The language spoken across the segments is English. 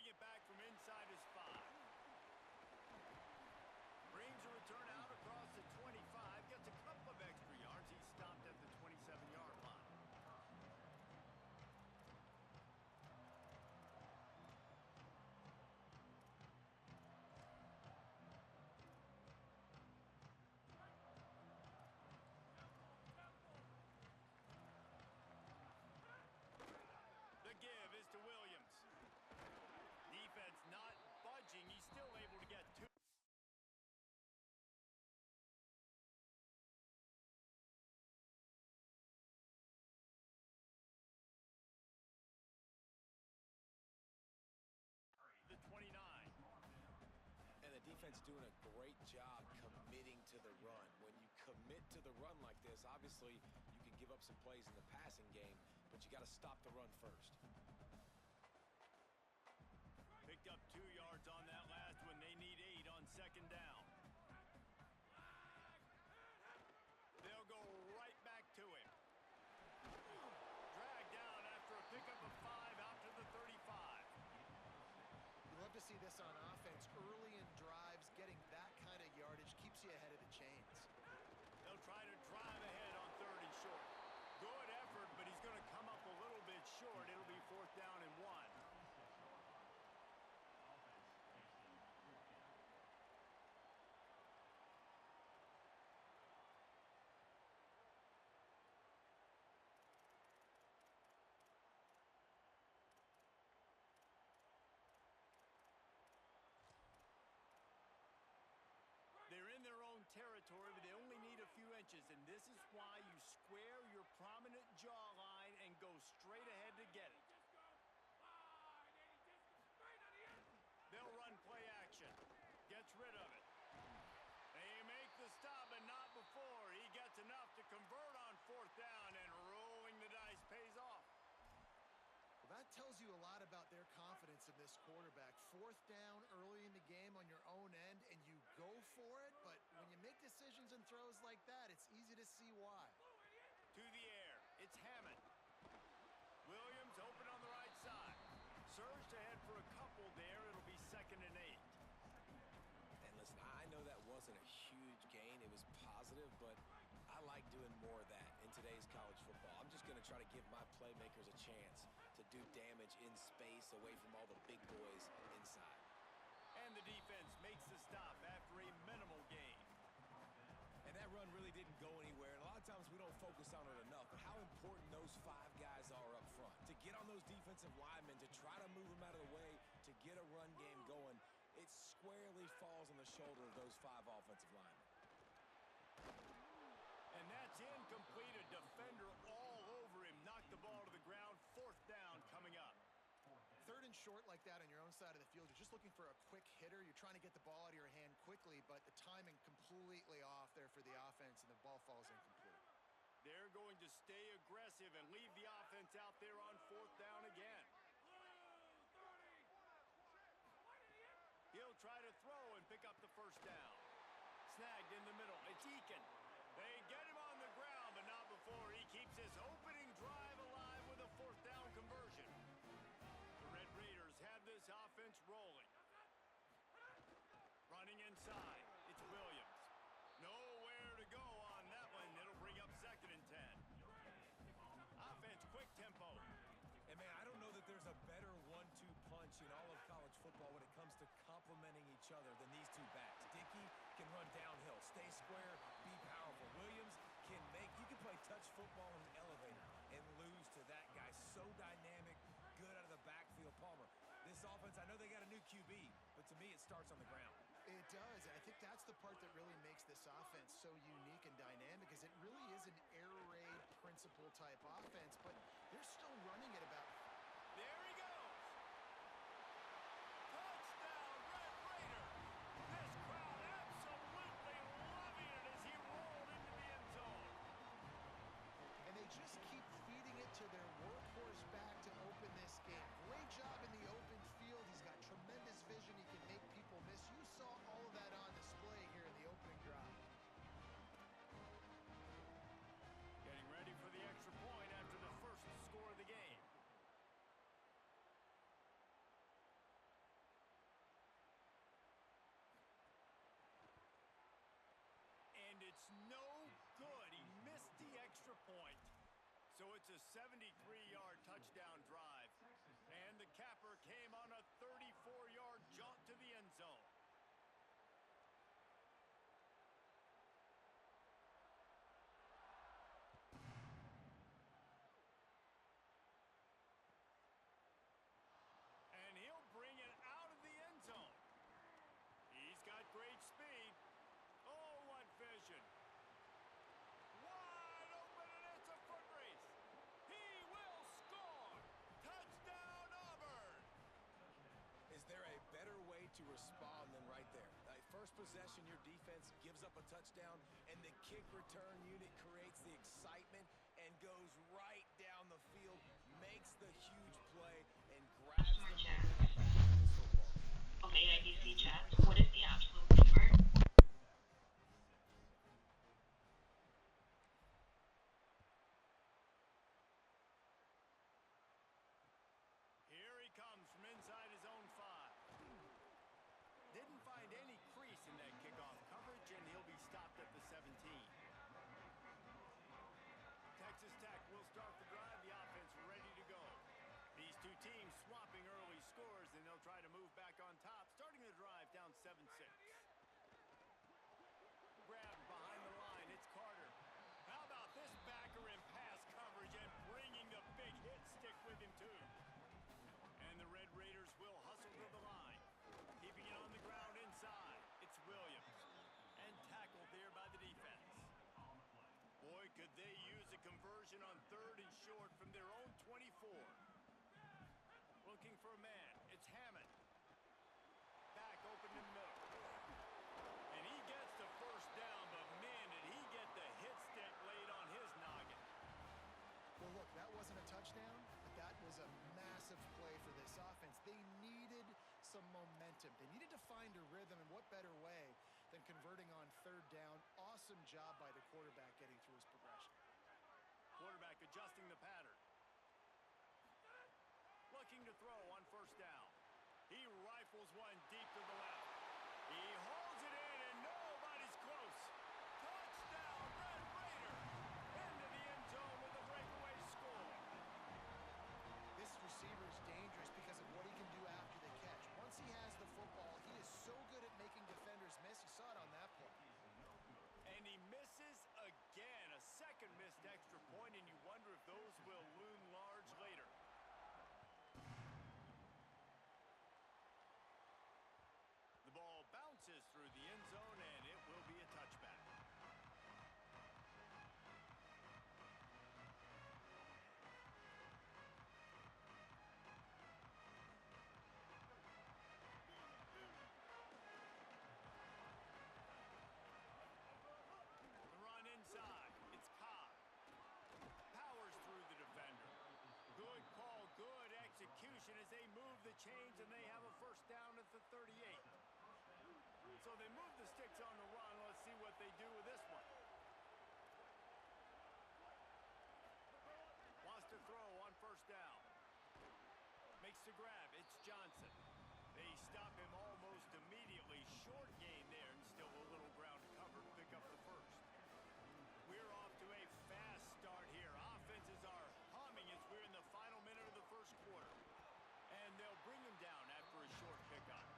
running it back from inside his 5. Brings a return out across the 25. Gets a couple of extra yards. He's stopped at the 27-yard line. The give is to Williams. Defense not budging. He's still able to get 2. The 29. And the defense doing a great job committing to the run. When you commit to the run like this, obviously you can give up some plays in the passing game, but you got to stop the run first. Picked up 2 yards on that last one. They need 8 on 2nd down. They'll go right back to him. Dragged down after a pickup of 5 out to the 35. You love to see this on offense. Early in drives, getting that kind of yardage keeps you ahead of the chains. They'll try to drive ahead on 3rd and short. Good effort, but he's going to come up a little bit short. It'll be 4th down and 1. They're in their own territory, but they only need a few inches, and this is why you square your prominent jawline and go straight ahead to get it. They'll run play action. Gets rid of it. They make the stop, but not before. He gets enough to convert on 4th down, and rolling the dice pays off. Well, that tells you a lot about their confidence in this quarterback. 4th down early in the game on your own end, and you go for it, but when you make decisions and throws like that, it's easy to see why. To the air, it's Hammond. Williams open on the right side. Surged ahead for a couple there. It'll be 2nd and 8. And listen, I know that wasn't a huge gain. It was positive, but I like doing more of that in today's college football. I'm just going to try to give my playmakers a chance to do damage in space away from all the big boys inside. And the defense makes the stop after a minimal gain. And that run really didn't go anywhere. And a lot of times we don't focus on it enough, but how important those 5 guys are up front. To get on those defensive linemen, to try to move them out of the way, to get a run game going, it squarely falls on the shoulder of those 5 offensive linemen. And that's incomplete. A defender all over him. Knocked the ball to the ground. 4th down coming up. 3rd and short like that on your own side of the field. You're just looking for a quick hitter. You're trying to get the ball out of your hand quickly, but the timing completely off there for the offense, and the ball falls incomplete. They're going to stay aggressive and leave the offense out there on 4th down again. He'll try to throw and pick up the 1st down. Snagged in the middle. It's Eakin. They get him on the ground, but not before he keeps his opening drive alive with a 4th down conversion. The Red Raiders have this offense rolling. Running inside. It's Williams. Nowhere to go on that one. It'll bring up 2nd and 10. Offense, quick tempo. And, man, I don't know that there's a better 1-2 punch in all of college football when it comes to complementing each other than these 2 backs. Dickey can run downhill, stay square, be powerful. Williams can make – you can play touch football in an elevator and lose to that guy. So dynamic, good out of the backfield. Palmer, this offense, I know they got a new QB, but to me it starts on the ground. It does, and I think that's the part that really makes this offense so unique and dynamic, is it really is an air raid principle type offense, but they're still running it about. There he goes. Touchdown, Red Raider. This crowd absolutely loving it as he rolled into the end zone. And they just keep feeding it to their workhorse back to open this game. Great job in the open field. He's got tremendous vision. He can make people miss. You saw all of that on display here in the opening drive. Getting ready for the extra point after the first score of the game. It's no good. He missed the extra point. So it's a 73-yard touchdown drive. And the capper came on a 34-yard jaunt to the end zone. And he'll bring it out of the end zone. He's got great speed. Oh, what vision. Wide open, and it's a foot race. He will score. Touchdown, Auburn. Is there a better way to respond than right there? First possession, your defense gives up a touchdown, and the kick return unit creates the excitement and goes right down the field, makes the huge play, and grabs the momentum back in this football game. Okay, IDC chat. What is the absolute number? Here he comes from inside his own 5. Didn't find any crease in that kickoff coverage, and he'll be stopped at the 17. Texas Tech will start the drive. The offense ready to go. These two teams swapping early scores, and they'll try to move back on top, starting the drive down 7-6. Grab behind the line. It's Carter. How about this backer in pass coverage and bringing the big hit stick with him, too? And the Red Raiders will hustle to the line. Keeping it on the ground inside. It's Williams. And tackled there by the defense. Boy, could they use a conversion on 3rd and short from their own 24. Looking for a man. It's Hammond. Back open in the middle. And he gets the first down, but man, did he get the hit stick laid on his noggin. Well, look, that wasn't a touchdown, but that was a massive play for this offense. They needed some momentum. They needed to find a rhythm, and what better way than converting on 3rd down. Awesome job by the quarterback getting through his progression. Quarterback adjusting the pattern. Looking to throw on 1st down. He rifles one deep to the left. He holds it in, and nobody's close. Touchdown, Red Raider. Into the end zone with a breakaway score. This receiver is dangerous because of what he can do after the catch. Once he has the football, he is so good at making defenders miss. You saw it on that play. And he misses again. A second missed extra point, and you wonder if those will loom large later. The ball bounces through the end zone, and it will be a touchback. The run inside. It's Cobb. Powers through the defender. Good call, good execution as they move the chains, and they have a 1st down at the 38. So they move the sticks on the run. Let's see what they do with this one. Wants to throw on 1st down. Makes the grab. It's Johnson. They stop him almost immediately. Short gain there, and still a little ground to cover to pick up the 1st. We're off to a fast start here. Offenses are humming as we're in the final minute of the 1st quarter. And they'll bring him down after a short pickup.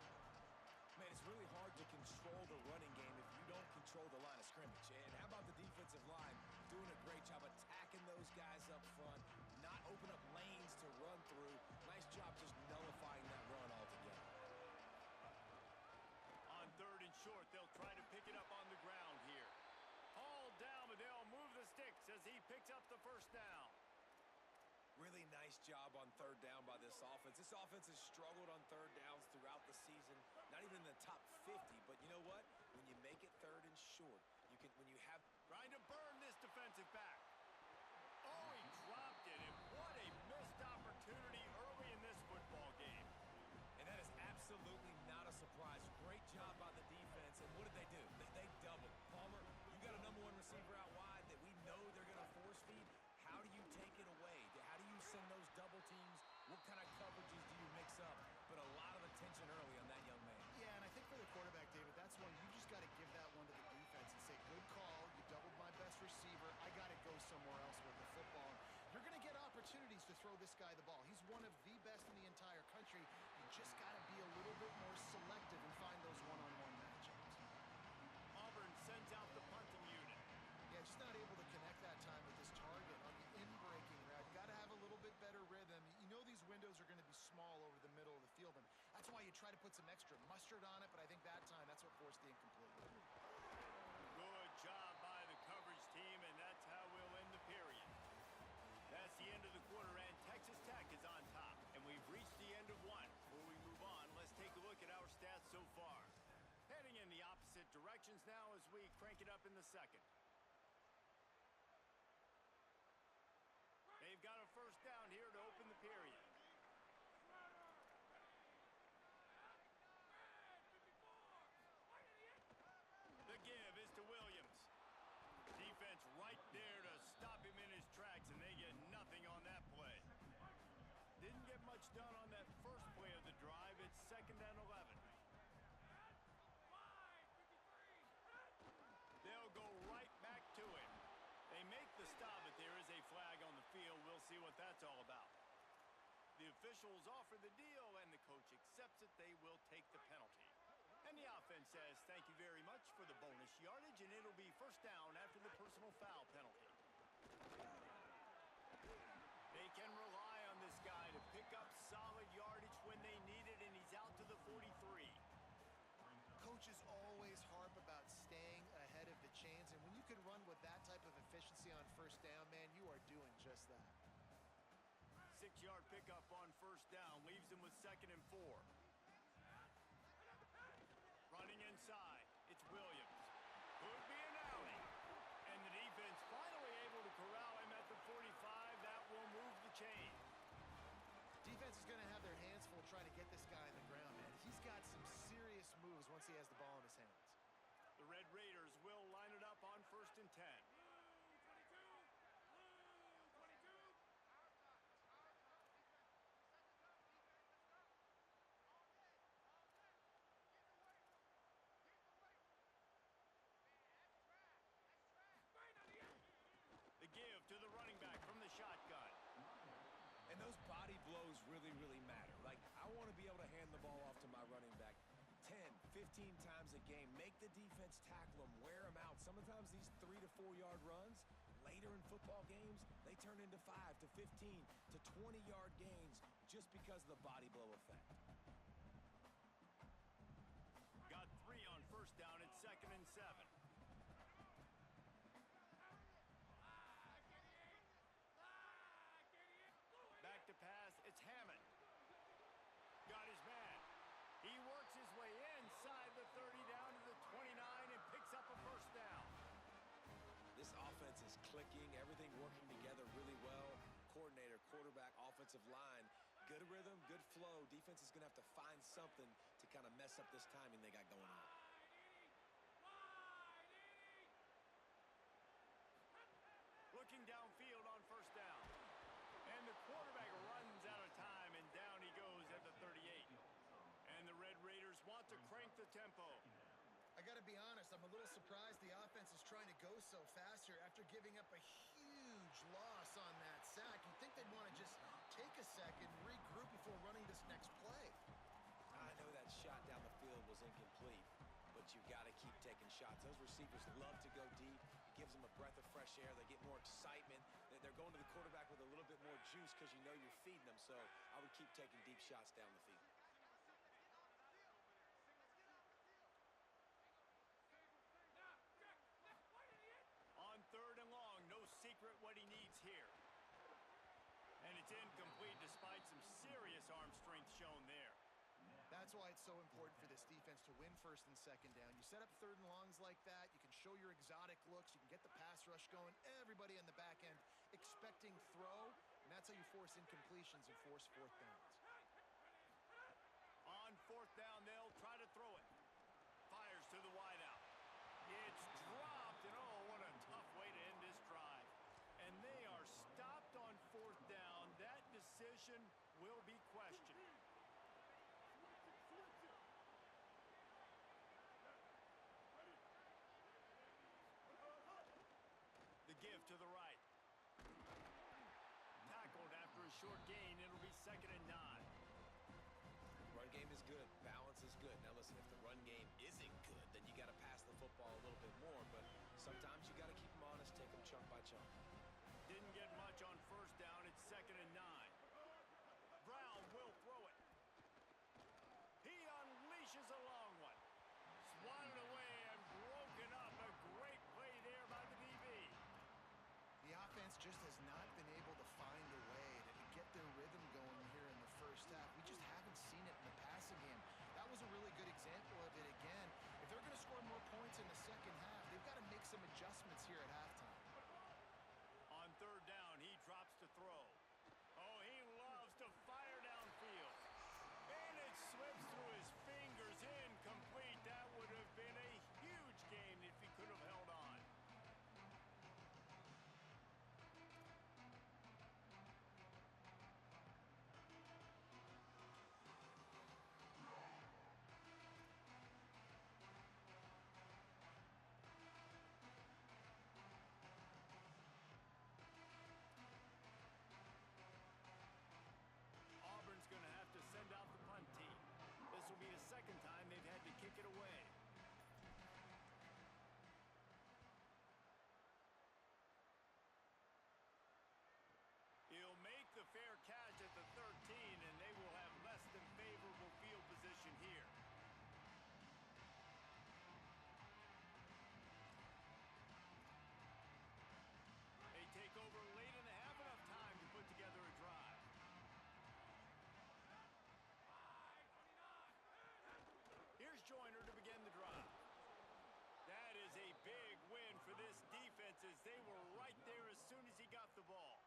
Man, it's really hard to control the running game if you don't control the line of scrimmage. And how about the defensive line doing a great job attacking those guys up front, not open up lanes to run through. Nice job just nullifying that run altogether. On 3rd and short, they'll try to pick it up on the ground here. Hauled down, but they'll move the sticks as he picks up the 1st down. Really nice job on 3rd down by this offense. This offense has struggled on 3rd downs throughout the season. Not even in the top 50, but you know what? When you make it 3rd and short, you can, when you have... Trying to burn this defensive back. Oh, he dropped it, and what a missed opportunity early in this football game. And that is absolutely not a surprise. Great job by the defense, and what did they do? They doubled. Palmer, you got a #1 receiver out wide that we know they're going to force feed. How do you take it away? How do you send those double teams? What kind of coverages do you mix up? But a lot of attention early on that young man. Yeah, and I think for the quarterback, David, that's one you just got to give that one to the defense and say, good call. somewhere else with the football. You're going to get opportunities to throw this guy the ball. He's one of the best in the entire country. You just got to be a little bit more selective and find those one-on-one matchups. Auburn sends out the punting unit. Yeah, just not able to connect that time with his target on the in-breaking route. You got to have a little bit better rhythm. You know these windows are going to be small over the middle of the field, and that's why you try to put some extra mustard on it, but I think that time that's what forced the incomplete. Good job by the coverage team, and that's how we'll end the period. That's the end of the quarter, and Texas Tech is on top. And we've reached the end of one. Before we move on, let's take a look at our stats so far. Heading in the opposite directions now as we crank it up in the second. They've got a first down here to open the period. The give is to Williams. Defense right there to stop him in his tracks, and they get nothing on that play. Didn't get much done on that first play of the drive. It's 2nd and 11. They'll go right back to him. They make the stop, but there is a flag on the field. We'll see what that's all about. The officials offer the deal, and the coach accepts it. They will take the penalty. And the offense says thank you very much for the bonus yardage, and it'll be first down after the personal foul penalty. They can rely on this guy to pick up solid yardage when they need it, and he's out to the 43. Coaches always harp about staying ahead of the chains, and when you can run with that type of efficiency on first down, man, you are doing just that. 6-yard pickup on first down leaves them with 2nd and 4. Running inside, it's Williams. Could be an alley. And the defense finally able to corral him at the 45. That will move the chain. Defense is going to have their hands full trying to get this guy on the ground, man. He's got some serious moves once he has the ball in his hands. The Red Raiders will line it up on 1st and 10. The give to the running back from the shotgun. And those body blows really, really matter. Like, I want to be able to hand the ball off to my running back 10, 15 times a game. Make the defense tackle them, wear them out. Sometimes these 3 to 4 yard runs, later in football games, they turn into 5 to 15 to 20-yard gains just because of the body blow effect. Got 3 on first down. It's 2nd and 7. Back to pass, it's Hammond. Got his man. He works his way inside the 30 down to the 29 and picks up a first down. This offense is clicking, everything working together really well. Coordinator, quarterback, offensive line, good rhythm, good flow. Defense is going to have to find something to kind of mess up this timing they got going on. Looking downfield on first down. And the quarterback runs out of time, and down he goes at the 38. And the Red Raiders want to crank the tempo. I got to be honest, I'm a little surprised the offense is trying to go so fast here after giving up a huge loss on that sack. You'd think they'd want to just take a second, regroup before running this next play. I know that shot down the field was incomplete, but you've got to keep taking shots. Those receivers love to go deep. It gives them a breath of fresh air. They get more excitement. They're going to the quarterback with a little bit more juice because you know you're feeding them. So I would keep taking deep shots down the field. On 3rd and long, no secret what he needs here. And it's incomplete despite some serious arm strength shown there. That's why it's so important for this defense to win 1st and 2nd down. You set up 3rd and longs like that, you can show your exotic looks, you can get the pass rush going, everybody on the back end expecting throw, and that's how you force incompletions and force 4th downs. On 4th down, they'll try to throw it. Fires to the wideout. It's dropped, and oh, what a tough way to end this drive. And they are stopped on 4th down. That decision will be questioned. The give to the right. short gain. It'll be 2nd and 9. Run game is good. Balance is good. Now, listen, if the run game isn't good, then you got to pass the football a little bit more. But sometimes you got to keep them honest, take them chunk by chunk. Didn't get much on 1st down. It's 2nd and 9. Brown will throw it. He unleashes a long one. Swatted away and broken up. A great play there by the DB. The offense just has not been able to find a way to get their rhythm going here in the first half. We just haven't seen it in the passing game. That was a really good example of it again. If they're going to score more points in the second half, they've got to make some adjustments here at halftime. On 3rd down, he drops to throw. Oh, he loves to fire downfield. And it slips through his fingers, incomplete. That would have been a huge gain if he could have held on. Auburn's going to have to send out the punt team. This will be the 2nd time they've had to kick it away. He'll make the fair catch at the 13, and they will have less than favorable field position here. They take over late in the half, enough time to put together a drive. Here's Joyner to begin the drive. That is a big win for this defense as they were right there as soon as he got the ball.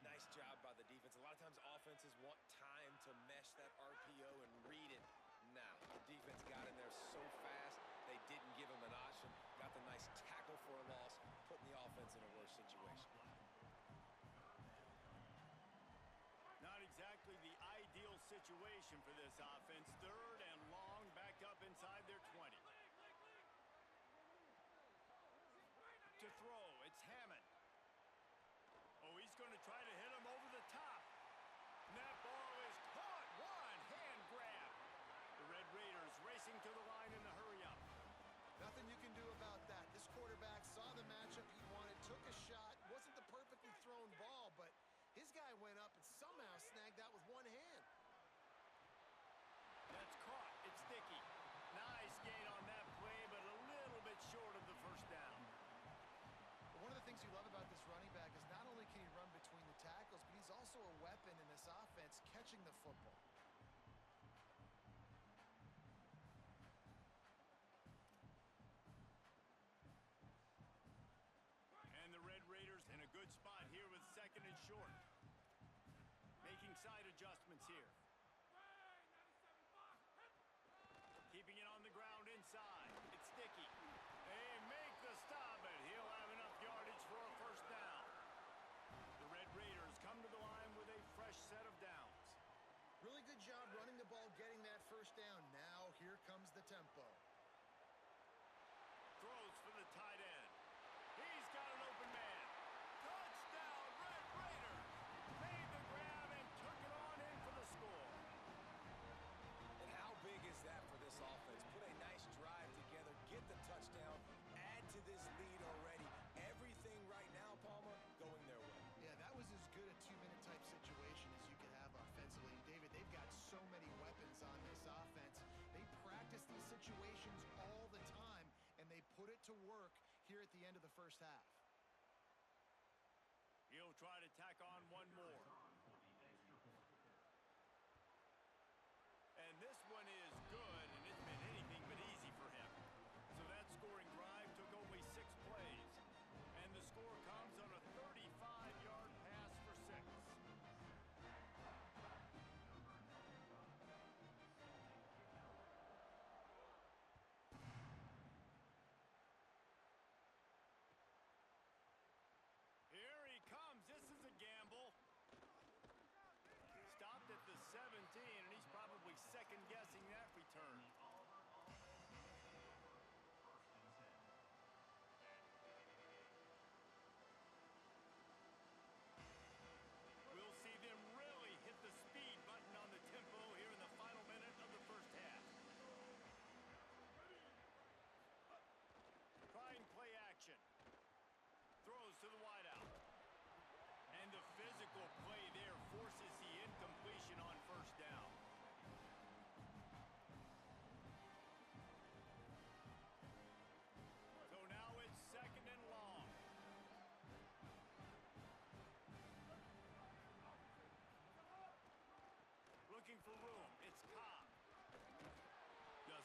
Nice job by the defense. A lot of times offenses want time to mesh that RPO and read it. Now, the defense got in there so fast, they didn't give him an option. Got the nice tackle for a loss, putting the offense in a worse situation. Not exactly the ideal situation for this offense. 3rd and long, back up inside their 20. To throw, it's Hammond. Oh, he's going to try to hit him over the top. And that ball is caught. One hand grab. The Red Raiders racing to the line in the hurry-up. Nothing you can do about that. This quarterback saw the matchup he wanted, took a shot. Wasn't the perfectly thrown ball, but his guy went up and somehow snagged that with one hand. That's caught. It's Dickey. Nice gain on that play, but a little bit short of the 1st down. One of the things you love about this running back is not only can he run between the tackles, but he's also a weapon in this offense catching the football. And the Red Raiders in a good spot here with 2nd and short. Making side adjustments here. Keeping it on the ground inside. It's Dickey. They make the stop, and he'll have enough yardage for a 1st down. The Red Raiders come to the line with a fresh set of downs. Really good job running the ball, getting that 1st down. Now here comes the tempo. Throws for the tight end. He's got an open man. Touchdown, Red Raiders! Made the grab and took it on in for the score. And how big is that for this offense? Put a nice drive together, get the touchdown, add to this lead already. Everything right now, Palmer, going their way. Yeah, that was as good a 2-minute type situation as you could have offensively. David, they've got so many weapons on this offense. They practice these situations all the time, and they put it to work here at the end of the 1st half. He'll try to tack on one more. And this one is good, and it's been anything but easy for him. So that scoring drive took only 6 plays. And the score comes on a 35-yard pass for 6. Here he comes. This is a gamble.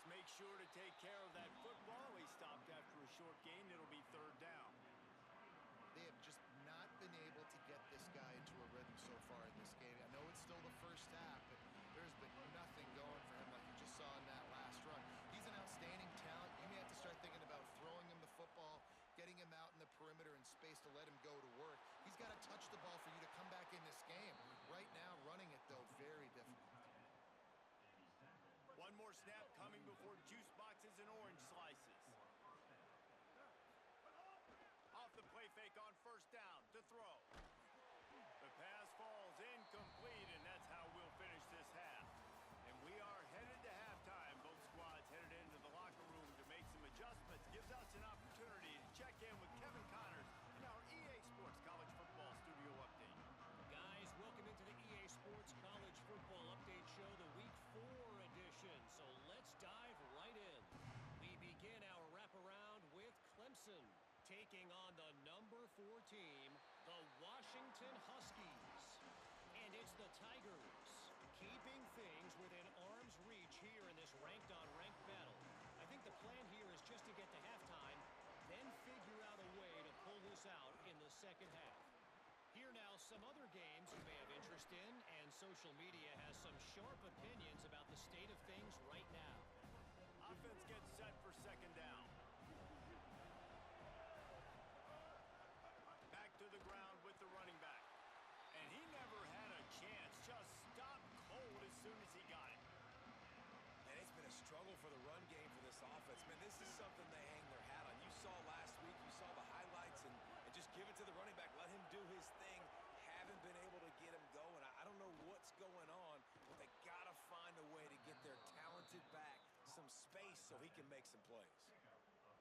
Just make sure to take care of that football. He stopped after a short gain. It'll be third down. They have just not been able to get this guy into a rhythm so far in this game. I know it's still the first half, but there's been nothing going for him like you just saw in that last run. He's an outstanding talent. You may have to start thinking about throwing him the football, getting him out in the perimeter in space to let him go to work. He's got to touch the ball for you to come back in this game. Right now, running it, though, very difficult. One more snap coming before juice boxes and orange slices. Off the play fake on first down to throw. The pass falls incomplete, and that's how we'll finish this half. And we are headed to halftime. Both squads headed into the locker room to make some adjustments. Gives us an opportunity to check in with Kevin Connors in our EA Sports College Football Studio Update. Guys, welcome into the EA Sports College Football Update Show, the Week 4 edition. So let's dive right in. We begin our wraparound with Clemson taking on the number 4 team, the Washington Huskies. And it's the Tigers keeping things within arm's reach here in this ranked-on-ranked battle. I think the plan here is just to get to halftime, then figure out a way to pull this out in the second half. Here now, some other games you may have interest in, and social media has some sharp opinions about the state of things right now. Offense gets set for second down. Back to the ground with the running back. And he never had a chance. Just stopped cold as soon as he got it. And it's been a struggle for the run game for this offense. Man, this is something they hang their hat on. You saw last week, you saw the highlights, and just give it to the running back. Let him do his thing. Haven't been able to get him going. I don't know what's going on, but they got to find a way to get their talented back some space so he can make some plays.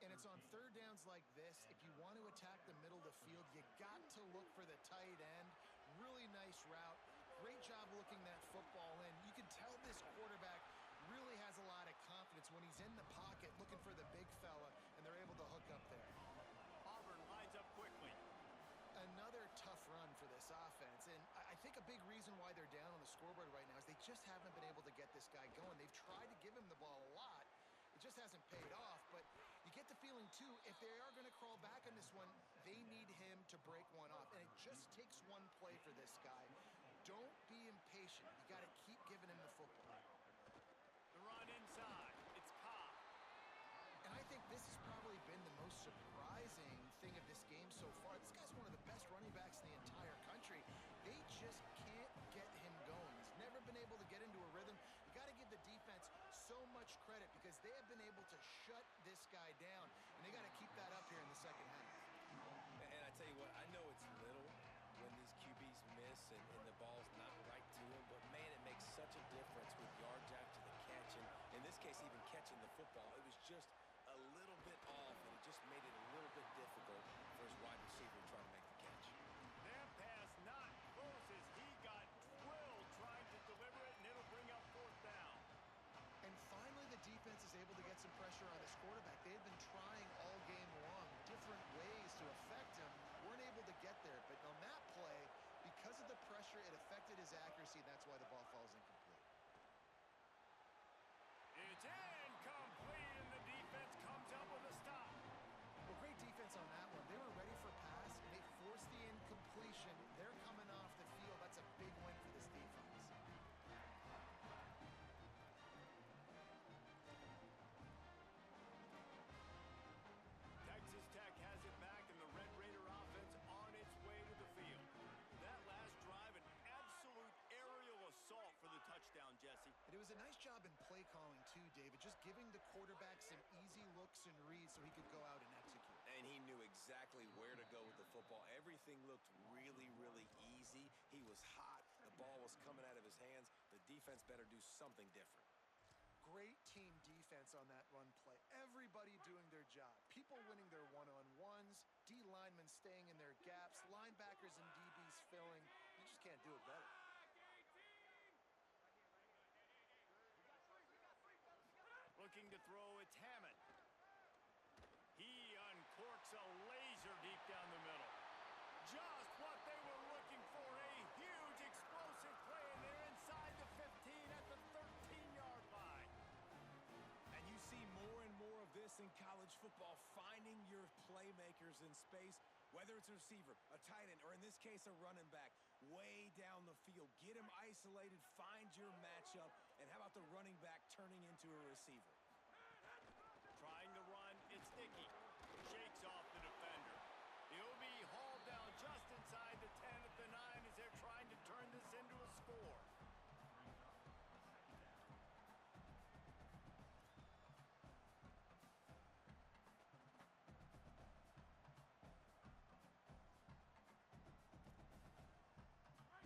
And it's on third downs like this. If you want to attack the middle of the field, you got to look for the tight end. Really nice route. Great job looking that football in. You can tell this quarterback really has a lot of confidence when he's in the pocket looking for the big fella, and they're able to hook up there. Auburn lines up quickly. Another tough run for this offense, and I think a big reason why they're down on the scoreboard right now is they just haven't been able to get this guy going. They've tried to give him the ball a lot. It just hasn't paid off, but you get the feeling, too, if they are going to crawl back on this one, they need him to break one off, and it just takes one play for this guy. Don't be impatient. You got to keep giving him the football. The run inside. It's Cobb. And I think this has probably been the most surprising thing of this game so far. This guy's one of the best running backs in the entire country. They just can't get him going. He's never been able to get into a rhythm. You got to give the defense so much credit because they have been able to shut this guy down, and they got to keep that up here in the second half. And I tell you what, I know it's little when these QBs miss and the ball's not right to them, but man, it makes such a difference with yards after the catch, and in this case, even catching the football. It was just a little bit off, and it just made it a little bit difficult for his wide receiver to try to make the catch. That pass not close as he got drilled trying to deliver it, and it'll bring up fourth down. And finally, the defense is able to get some pressure on this quarterback. They had been trying all game long different ways to affect him. Weren't able to get there, but on that play, because of the pressure, it affected his accuracy, and that's why the ball falls incomplete. It's incomplete, and the defense comes up with a stop. Well, great defense on that one. They were ready for pass, and they forced the incompletion. They're coming off the field. That's a big win for this defense. Texas Tech has it back, and the Red Raider offense on its way to the field. That last drive, an absolute aerial assault for the touchdown, Jesse. And it was a nice job in play calling, too, David, just giving the quarterback some easy looks and reads so he could go out and execute. And he knew exactly where to go with the football. Everything looked really, really easy. He was hot. The ball was coming out of his hands. The defense better do something different. Great team defense on that run play. Everybody doing their job. People winning their one-on-ones, D linemen staying in their gaps, linebackers and DBs filling. You just can't do it better. Looking to throw, it's Hammond. He uncorks a laser deep down the middle. Just what they were looking for, a huge explosive play, and they're inside the 15 at the 13-yard line. And you in college football, finding your playmakers in space, whether it's a receiver, a tight end, or in this case, a running back, way down the field. Get him isolated, find your matchup, and how about the running back turning into a receiver? Trying to run, it's Dickey. Shakes off the defender. He'll be hauled down just inside the 10 at the 9 as they're trying to turn this into a score.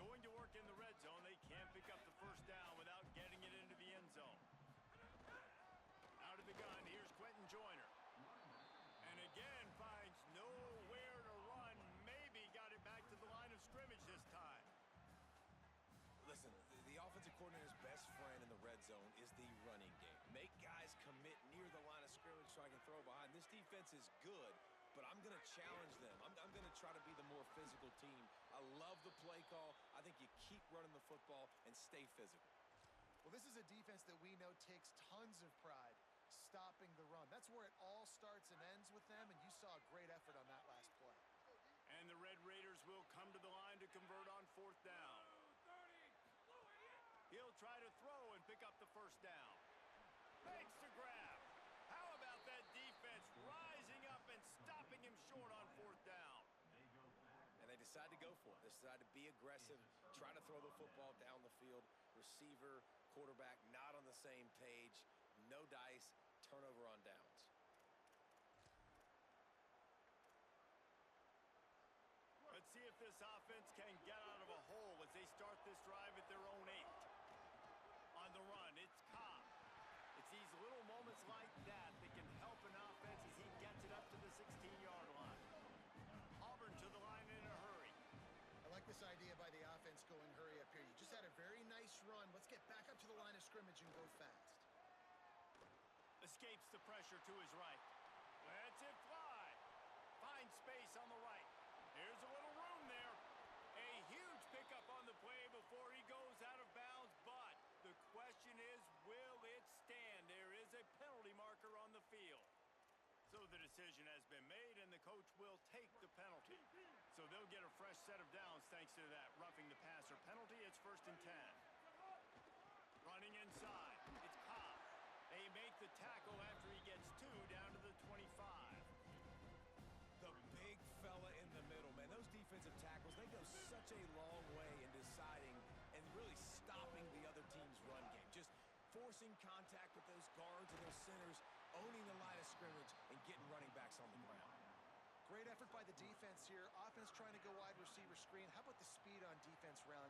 Going to work in the red zone. They can't pick up the first down without getting it into the end zone. Out of the gun, here's Quentin Joyner. And again finds nowhere to run. Maybe got it back to the line of scrimmage this time. Listen, the offensive coordinator's best friend in the red zone is the running game. Make guys commit near the line of scrimmage so I can throw behind. This defense is good, but I'm going to challenge them. I'm going to try to be the more physical team. I love the play call. I think you keep running the football and stay physical. Well, this is a defense that we know takes tons of pride stopping the run. That's where it all starts and ends with them, and you saw a great effort on that last play. And the Red Raiders will come to the line to convert on fourth down. He'll try to throw and pick up the first down. Makes the grab. How about that defense rising up and stopping him short on fourth down? And they decide to go for it. They decide to be aggressive, try to throw the football down the field. Receiver, quarterback, not on the same page. No dice, turnover on downs. Let's see if this offense can get out of a hole as they start this drive at their own 8. On the run, it's Cobb. It's these little moments like that that can help an offense as he gets it up to the 16-yard line. Auburn to the line in a hurry. I like this idea by the offense going hurry up here. You just had a very nice run. Let's get back up to the line of scrimmage and go fast. Escapes the pressure to his right. Lets it fly. Finds space on the right. There's a little room there. A huge pickup on the play before he goes out of bounds, but the question is, will it stand? There is a penalty marker on the field. So the decision has been made, and the coach will take the penalty. So they'll get a fresh set of downs thanks to that roughing the passer penalty. It's 1st and 10. Running inside. It's Cobb. They make the tackle after he gets 2 down to the 25. The big fella in the middle, man. Those defensive tackles, they go such a long way in deciding and really stopping the other team's run game. Just forcing contact with those guards and those centers, owning the line of scrimmage, and getting running backs on the ground. Great effort by the defense here. Offense trying to go wide receiver screen. How about the speed on defense round?